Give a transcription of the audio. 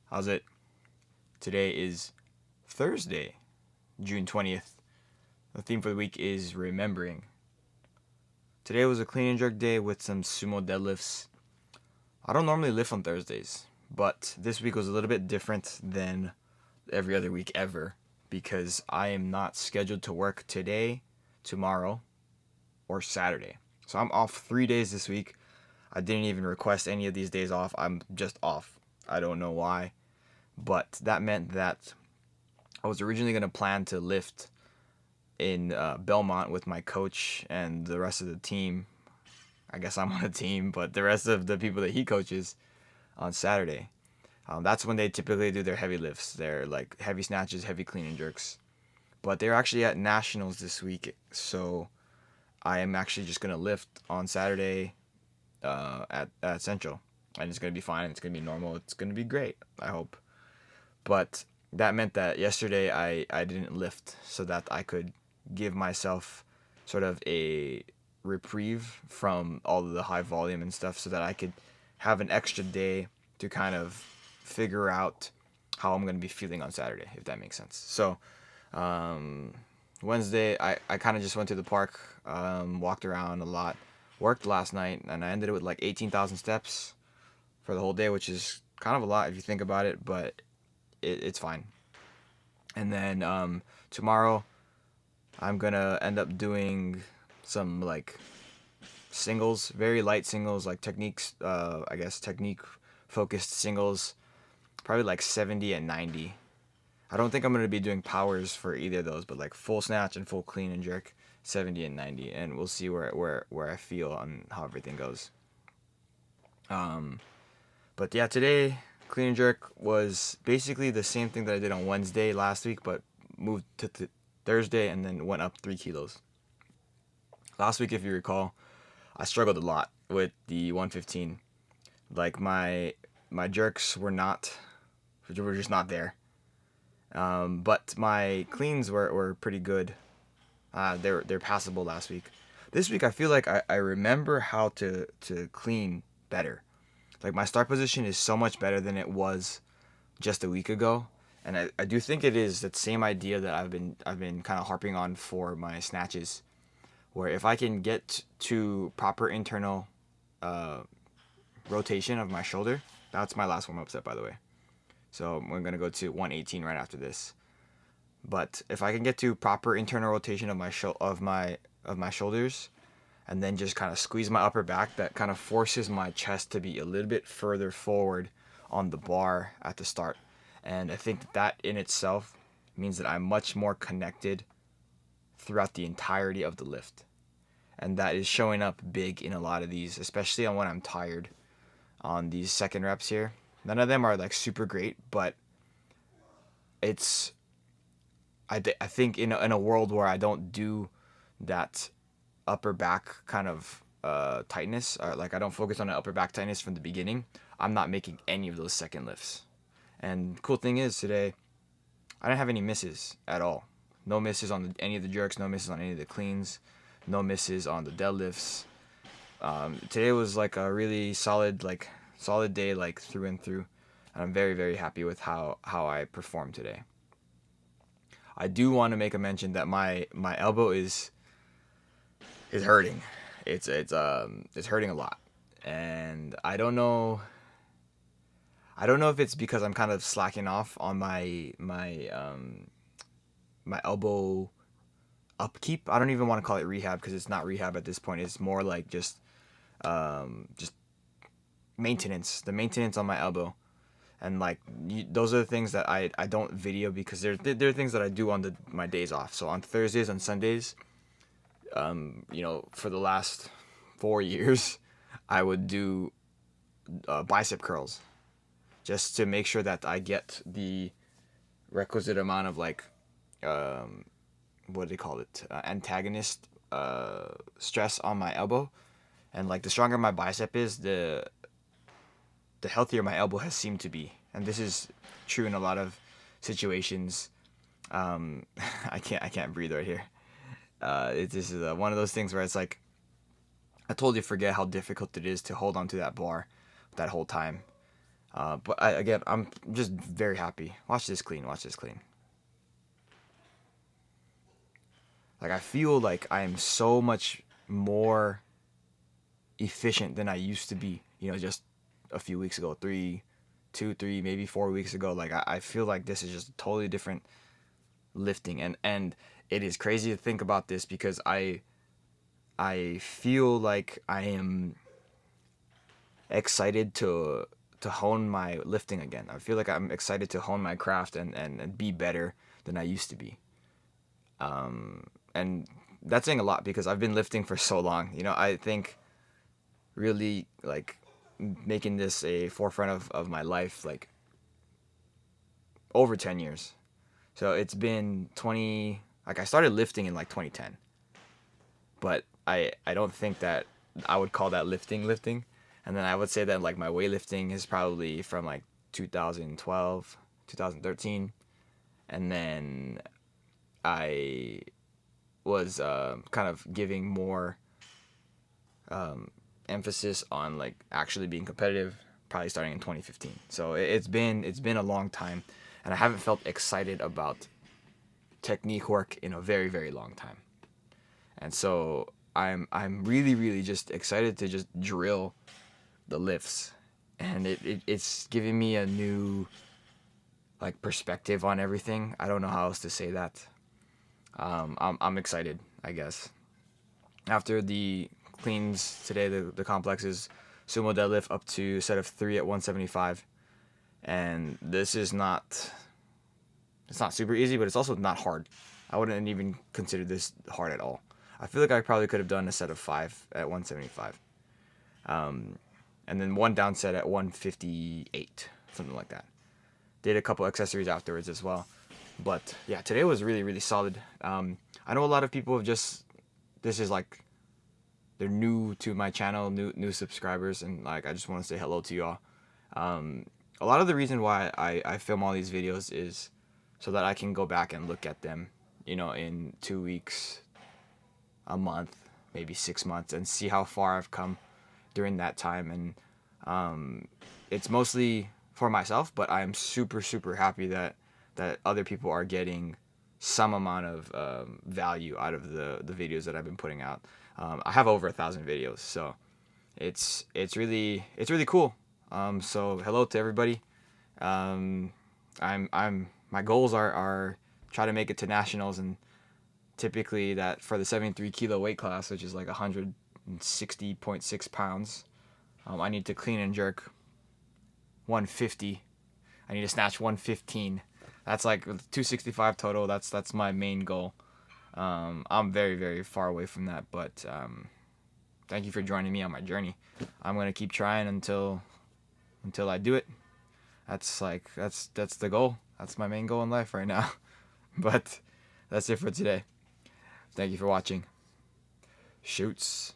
How's it? Today is Thursday, June 20th. The theme for the week is remembering. Today was a clean and jerk day with some sumo deadlifts. I don't normally lift on Thursdays, but this week was a little bit different than every other week ever because I am not scheduled to work today, tomorrow, or Saturday. So I'm off 3 days this week. I didn't even request any of these days off. I'm just off. I don't know why. But that meant that I was originally going to plan to lift in Belmont with my coach and the rest of the team. I guess I'm on a team, but the rest of the people that he coaches on Saturday. That's when they typically do their heavy lifts. They're like heavy snatches, heavy clean and jerks. But they're actually at nationals this week, so I am actually just going to lift on Saturday at Central. And it's going to be fine. It's going to be normal. It's going to be great, I hope. But that meant that yesterday I didn't lift so that I could give myself sort of a reprieve from all of the high volume and stuff so that I could have an extra day to kind of figure out how I'm going to be feeling on Saturday, if that makes sense. So Wednesday, I kind of just went to the park, walked around a lot, worked last night, and I ended it with like 18,000 steps for the whole day, which is kind of a lot if you think about it, but it's fine. And then tomorrow, I'm gonna end up doing some like singles, very light singles, like techniques. I guess technique focused singles, probably like 70 and 90. I don't think I'm gonna be doing powers for either of those, but like full snatch and full clean and jerk, 70 and 90, and we'll see where I feel on how everything goes. But yeah, today clean and jerk was basically the same thing that I did on Wednesday last week, but moved to Thursday and then went up 3 kilos. Last week, if you recall, I struggled a lot with the 115. Like my jerks were just not there. But my cleans were pretty good. They're passable last week. This week I feel like I remember how to clean better. Like my start position is so much better than it was just a week ago. And I do think it is that same idea that I've been kind of harping on for my snatches, where if I can get to proper internal rotation of my shoulder, that's my last warm up set, by the way. So we're gonna go to 118 right after this. But if I can get to proper internal rotation of my shoulders, and then just kind of squeeze my upper back, that kind of forces my chest to be a little bit further forward on the bar at the start. And I think that in itself means that I'm much more connected throughout the entirety of the lift. And that is showing up big in a lot of these, especially on when I'm tired on these second reps here. None of them are like super great, but it's I think in a world where I don't do that upper back kind of tightness, or like I don't focus on the upper back tightness from the beginning, I'm not making any of those second lifts. And cool thing is today, I didn't have any misses at all. No misses on any of the jerks, no misses on any of the cleans, no misses on the deadlifts. Today was like a really solid day, like through and through, and I'm very, very happy with how I performed today. I do want to make a mention that my elbow is hurting. It's hurting a lot, and I don't know if it's because I'm kind of slacking off on my elbow upkeep. I don't even want to call it rehab because it's not rehab at this point. It's more like just maintenance. The maintenance on my elbow, and like those are the things that I don't video because they're things that I do on my days off. So on Thursdays and Sundays, for the last 4 years, I would do bicep curls just to make sure that I get the requisite amount of like, what do they call it? Antagonist stress on my elbow. And like the stronger my bicep is, the healthier my elbow has seemed to be. And this is true in a lot of situations. I can't breathe right here. This is one of those things where it's like, I totally forget how difficult it is to hold onto that bar that whole time. But again, I'm just very happy. Watch this clean. Watch this clean. Like, I feel like I am so much more efficient than I used to be. You know, just a few weeks ago, 3, maybe 4 weeks ago. Like, I feel like this is just totally different lifting, and it is crazy to think about this because I feel like I am excited to hone my lifting again. I feel like I'm excited to hone my craft and be better than I used to be. And that's saying a lot because I've been lifting for so long. You know, I think really like making this a forefront of my life, like over 10 years. So it's been 20, like I started lifting in like 2010, but I don't think that I would call that lifting. And then I would say that like my weightlifting is probably from like 2012, 2013. And then I was kind of giving more emphasis on like actually being competitive, probably starting in 2015. So it's been a long time, and I haven't felt excited about technique work in a very very long time. And so I'm really really just excited to just drill the lifts, and it's giving me a new like perspective on everything. I don't know how else to say that. I'm excited, I guess. After the cleans today, the complexes, sumo deadlift up to set of 3 at 175, and this is not, it's not super easy, but it's also not hard. I wouldn't even consider this hard at all. I feel like I probably could have done a set of 5 at 175, and then one down set at 158, something like that. Did a couple accessories afterwards as well. But yeah, today was really really solid. I know a lot of people have just, this is like, they're new to my channel, new subscribers, and like I just want to say hello to y'all. A lot of the reason why I film all these videos is so that I can go back and look at them, you know, in 2 weeks, a month, maybe 6 months, and see how far I've come during that time. And it's mostly for myself, but I'm super super happy that other people are getting some amount of value out of the videos that I've been putting out. I have over 1,000 videos, so it's really cool. So hello to everybody. I'm my goals are try to make it to nationals, and typically that for the 73 kilo weight class, which is like 160.6 pounds, I need to clean and jerk 150. I need to snatch 115. That's like 265 total. That's my main goal. I'm very very far away from that, but thank you for joining me on my journey. I'm gonna keep trying until I do it. That's the goal. That's my main goal in life right now. But that's it for today. Thank you for watching. Shoots.